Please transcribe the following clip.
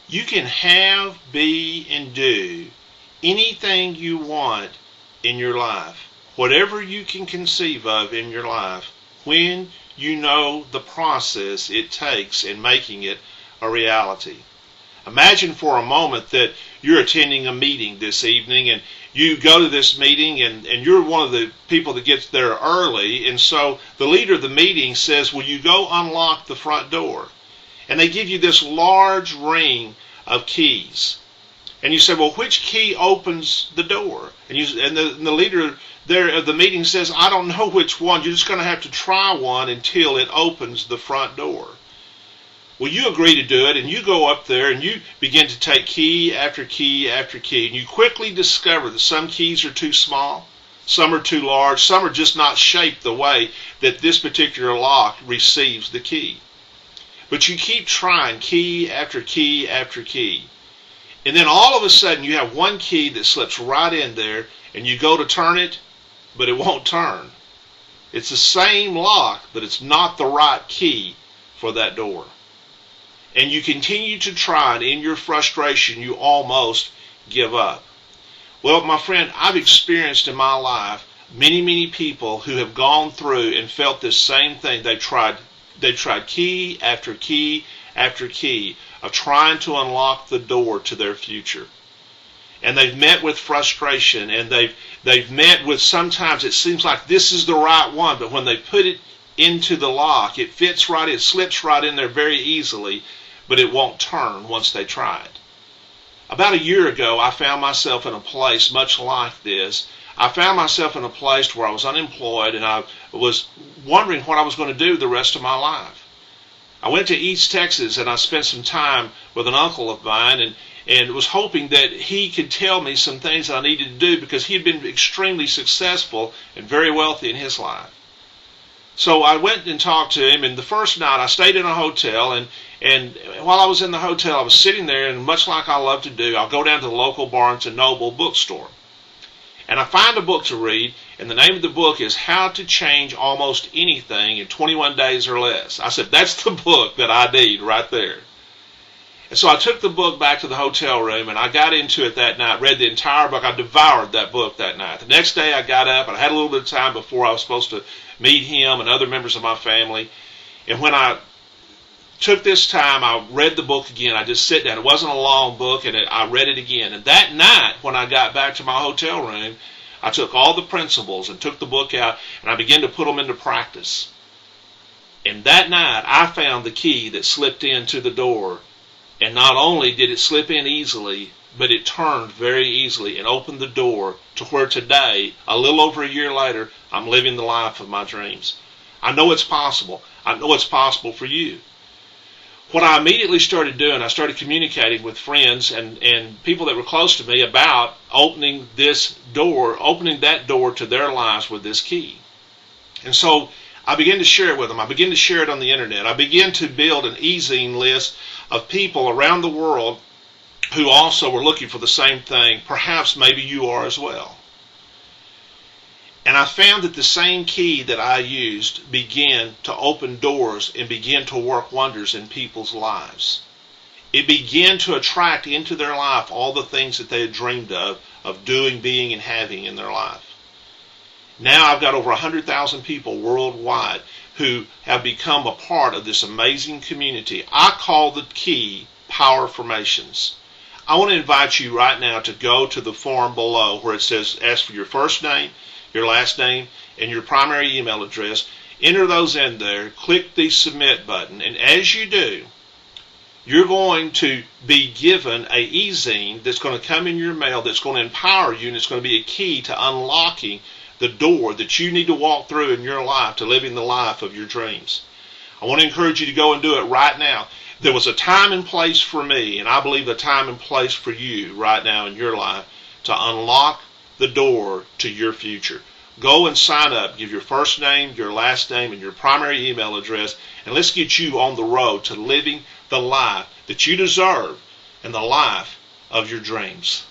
You can have, be, and do anything you want in your life, whatever you can conceive of in your life, when you know the process it takes in making it a reality. Imagine for a moment that you're attending a meeting this evening, and you go to this meeting, and you're one of the people that gets there early, and so the leader of the meeting says, will you go unlock the front door? And they give you this large ring of keys. And you say, well, which key opens the door? And the leader there of the meeting says, I don't know which one. You're just going to have to try one until it opens the front door. Well, you agree to do it, and you go up there, and you begin to take key after key after key. And you quickly discover that some keys are too small, some are too large, some are just not shaped the way that this particular lock receives the key. But you keep trying key after key after key. And then all of a sudden you have one key that slips right in there, and you go to turn it, but it won't turn. It's the same lock, but it's not the right key for that door. And you continue to try, and in your frustration you almost give up. Well, my friend, I've experienced in my life many people who have gone through and felt this same thing. They've tried key after key after key of trying to unlock the door to their future. And they've met with frustration, and they've met with, sometimes it seems like this is the right one, but when they put it into the lock, it fits right, it slips right in there very easily, but it won't turn once they try it. About a year ago, I found myself in a place much like this. I found myself in a place where I was unemployed, and I was wondering what I was going to do the rest of my life. I went to East Texas, and I spent some time with an uncle of mine, and was hoping that he could tell me some things that I needed to do, because he had been extremely successful and very wealthy in his life. So I went and talked to him, and the first night I stayed in a hotel, and while I was in the hotel, I was sitting there, and much like I love to do, I'll go down to the local Barnes & Noble bookstore. And I find a book to read, and the name of the book is How to Change Almost Anything in 21 Days or Less. I said, that's the book that I need right there. And so I took the book back to the hotel room, and I got into it that night, read the entire book. I devoured that book that night. The next day I got up, and I had a little bit of time before I was supposed to meet him and other members of my family. And when I took this time, I read the book again. I just sit down. It wasn't a long book, and I read it again. And that night, when I got back to my hotel room, I took all the principles and took the book out, and I began to put them into practice. And that night, I found the key that slipped into the door. And not only did it slip in easily, but it turned very easily and opened the door to where today, a little over a year later, I'm living the life of my dreams. I know it's possible. I know it's possible for you. What I immediately started doing, I started communicating with friends and people that were close to me about opening that door to their lives with this key. And so I began to share it with them. I began to share it on the internet. I began to build an e-zine list of people around the world who also were looking for the same thing. Perhaps maybe you are as well. And I found that the same key that I used began to open doors and begin to work wonders in people's lives. It began to attract into their life all the things that they had dreamed of doing, being, and having in their life. Now I've got over 100,000 people worldwide who have become a part of this amazing community. I call the key Power Formations. I want to invite you right now to go to the form below where it says ask for your first name, your last name, and your primary email address. Enter those in there, click the submit button, and as you do, you're going to be given a e-zine that's going to come in your mail that's going to empower you, and it's going to be a key to unlocking the door that you need to walk through in your life to living the life of your dreams. I want to encourage you to go and do it right now. There was a time and place for me, and I believe the time and place for you right now in your life to unlock the door to your future. Go and sign up. Give your first name, your last name, and your primary email address, and let's get you on the road to living the life that you deserve and the life of your dreams.